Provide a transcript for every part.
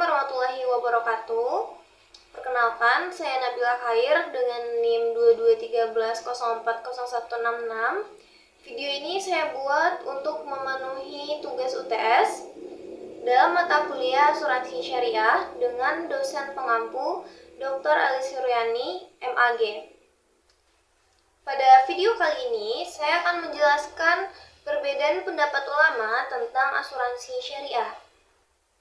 warahmatullahi wabarakatuh. Perkenalkan, saya Nabila Khair dengan NIM 2213040166. Video ini saya buat untuk memenuhi tugas UTS dalam mata kuliah Asuransi Syariah dengan dosen pengampu Dr. Ali Suryani, MAG. Pada video kali ini, saya akan menjelaskan perbedaan pendapat ulama tentang asuransi syariah.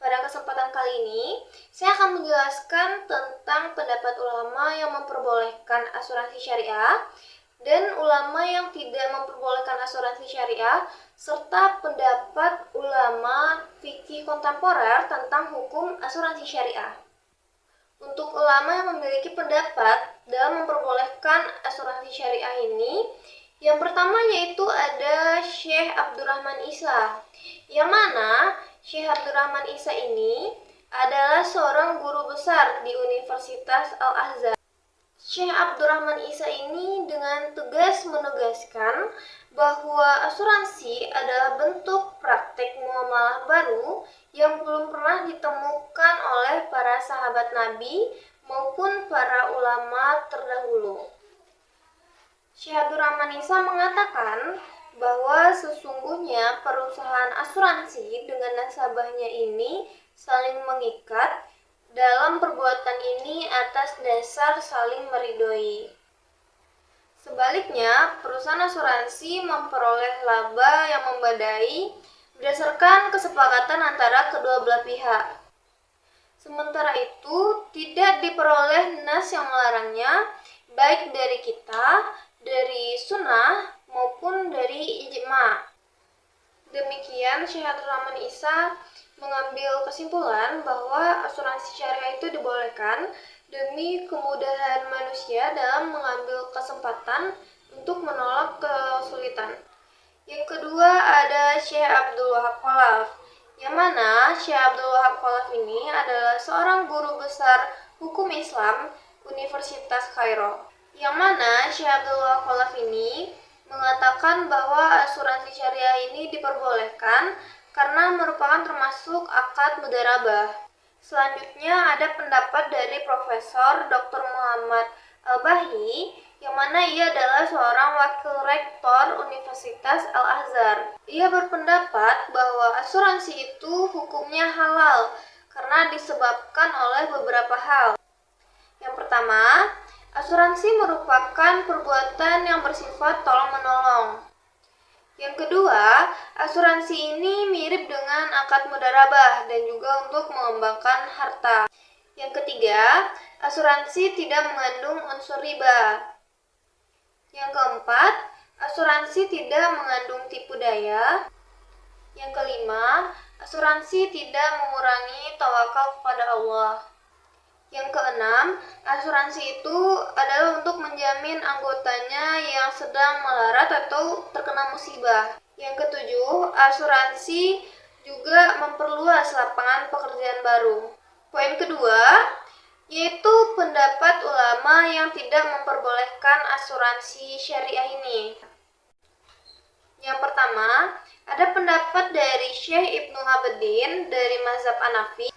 Pada kesempatan kali ini, saya akan menjelaskan tentang pendapat ulama yang memperbolehkan asuransi syariah dan ulama yang tidak memperbolehkan asuransi syariah, serta pendapat ulama fikih kontemporer tentang hukum asuransi syariah. Untuk ulama yang memiliki pendapat dalam memperbolehkan asuransi syariah ini, yang pertama yaitu ada Syekh Abdurrahman Isa, yang mana Syekh Abdurrahman Isa ini adalah seorang guru besar di Universitas Al-Azhar. Syekh Abdurrahman Isa ini dengan tegas menegaskan bahwa asuransi adalah bentuk praktek muamalah baru yang belum pernah ditemukan oleh para sahabat Nabi maupun para ulama terdahulu. Syekh Abdurrahman Isa mengatakan bahwa sesungguhnya perusahaan asuransi dengan nasabahnya ini saling mengikat dalam perbuatan ini atas dasar saling meridhoi. Sebaliknya, perusahaan asuransi memperoleh laba yang membadai berdasarkan kesepakatan antara kedua belah pihak. Sementara itu, tidak diperoleh nas yang melarangnya, baik dari kita, dari sunnah, maupun dari ijma. Demikian Syekh Abdurrahman Isa mengambil kesimpulan bahwa asuransi syariah itu dibolehkan demi kemudahan manusia dalam mengambil kesempatan untuk menolak kesulitan. Yang kedua ada Syekh Abdul Wahab Khalaf, yang mana Syekh Abdul Wahab Khalaf ini adalah seorang guru besar hukum Islam Universitas Kairo. Yang mana Syekh Abdul Wahab Khalaf ini mengatakan bahwa asuransi syariah ini diperbolehkan karena merupakan termasuk akad mudharabah. Selanjutnya ada pendapat dari Profesor Dr. Muhammad Al-Bahi, yang mana ia adalah seorang wakil rektor Universitas Al-Azhar. Ia berpendapat bahwa asuransi itu hukumnya halal karena disebabkan oleh beberapa hal. Yang pertama, asuransi merupakan perbuatan yang bersifat tolong-menolong. Yang kedua, asuransi ini mirip dengan akad mudharabah dan juga untuk mengembangkan harta. Yang ketiga, asuransi tidak mengandung unsur riba. Yang keempat, asuransi tidak mengandung tipu daya. Yang kelima, asuransi tidak mengurangi tawakal kepada Allah. Yang keenam, asuransi itu adalah untuk menjamin anggotanya yang sedang melarat atau terkena musibah. Yang ketujuh, asuransi juga memperluas lapangan pekerjaan baru. Poin kedua, yaitu pendapat ulama yang tidak memperbolehkan asuransi syariah ini. Yang pertama, ada pendapat dari Syekh Ibnu Abidin dari mazhab Hanafi,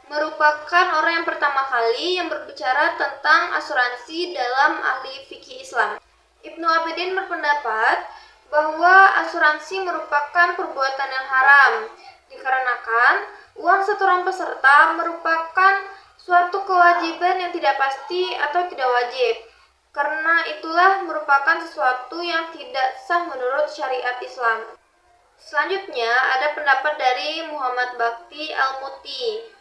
merupakan orang yang pertama kali yang berbicara tentang asuransi dalam ahli fikih Islam. Ibnu Abidin berpendapat bahwa asuransi merupakan perbuatan yang haram, dikarenakan uang setoran peserta merupakan suatu kewajiban yang tidak pasti atau tidak wajib. Karena itulah merupakan sesuatu yang tidak sah menurut syariat Islam. Selanjutnya ada pendapat dari Muhammad Bakti Al-Muti,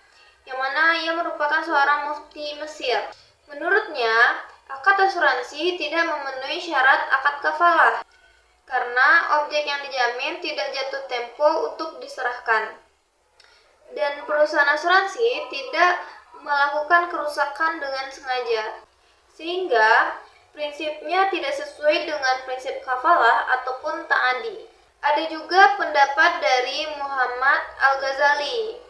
yang mana ia merupakan seorang mufti Mesir. Menurutnya, akad asuransi tidak memenuhi syarat akad kafalah karena objek yang dijamin tidak jatuh tempo untuk diserahkan. Dan perusahaan asuransi tidak melakukan kerusakan dengan sengaja, sehingga prinsipnya tidak sesuai dengan prinsip kafalah ataupun ta'adi. Ada juga pendapat dari Muhammad Al-Ghazali.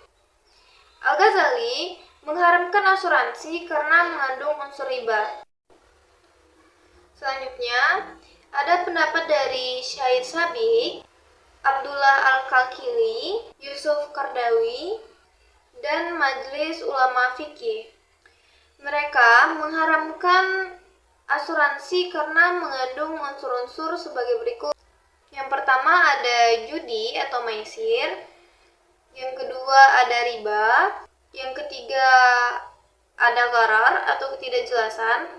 Al-Ghazali mengharamkan asuransi karena mengandung unsur riba. Selanjutnya, ada pendapat dari Syahid Sabiq, Abdullah Al-Kalkili, Yusuf Kardawi, dan Majelis Ulama Fikih. Mereka mengharamkan asuransi karena mengandung unsur-unsur sebagai berikut. Yang pertama ada judi atau maisir, yang kedua ada riba, yang ketiga ada gharar atau ketidakjelasan,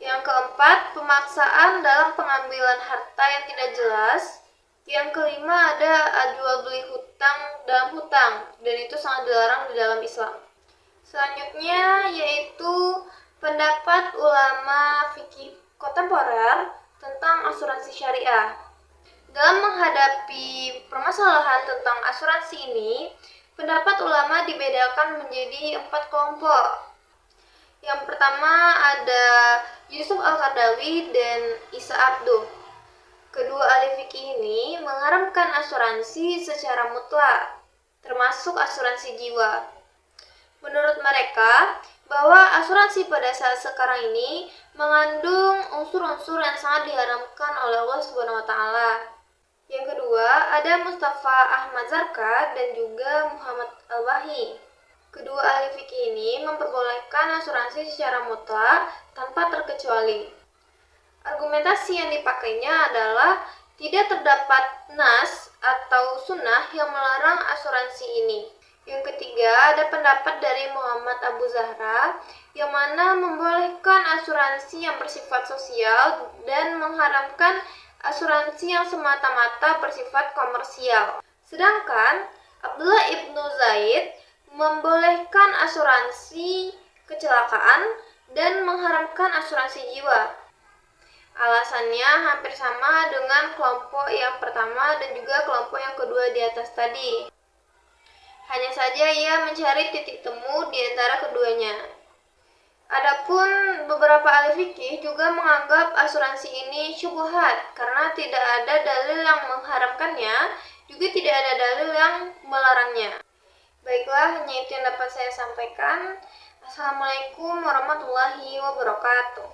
yang keempat pemaksaan dalam pengambilan harta yang tidak jelas, yang kelima ada jual beli hutang dalam hutang, dan itu sangat dilarang di dalam Islam. Selanjutnya yaitu pendapat ulama fikih kontemporer tentang asuransi syariah. Dalam menghadapi permasalahan tentang asuransi ini, pendapat ulama dibedakan menjadi 4 kelompok. Yang pertama ada Yusuf Al-Qaradawi dan Isa Abduh. Kedua ahli fikih ini mengharamkan asuransi secara mutlak, termasuk asuransi jiwa. Menurut mereka, bahwa asuransi pada saat sekarang ini mengandung unsur-unsur yang sangat diharamkan oleh Allah Subhanahu wa taala. Yang kedua, ada Mustafa Ahmad Zarka dan juga Muhammad Al-Wahi. Kedua ahli fikih ini memperbolehkan asuransi secara mutlak tanpa terkecuali. Argumentasi yang dipakainya adalah tidak terdapat nas atau sunnah yang melarang asuransi ini. Yang ketiga, ada pendapat dari Muhammad Abu Zahra yang mana membolehkan asuransi yang bersifat sosial dan mengharamkan asuransi yang semata-mata bersifat komersial. Sedangkan Abdullah ibnu Zaid membolehkan asuransi kecelakaan dan mengharamkan asuransi jiwa. Alasannya hampir sama dengan kelompok yang pertama dan juga kelompok yang kedua di atas tadi. Hanya saja ia mencari titik temu di antara keduanya. Adapun beberapa ahli fikih juga menganggap asuransi ini syubhat karena tidak ada dalil yang mengharamkannya, juga tidak ada dalil yang melarangnya. Baiklah, hanya itu yang dapat saya sampaikan. Assalamualaikum warahmatullahi wabarakatuh.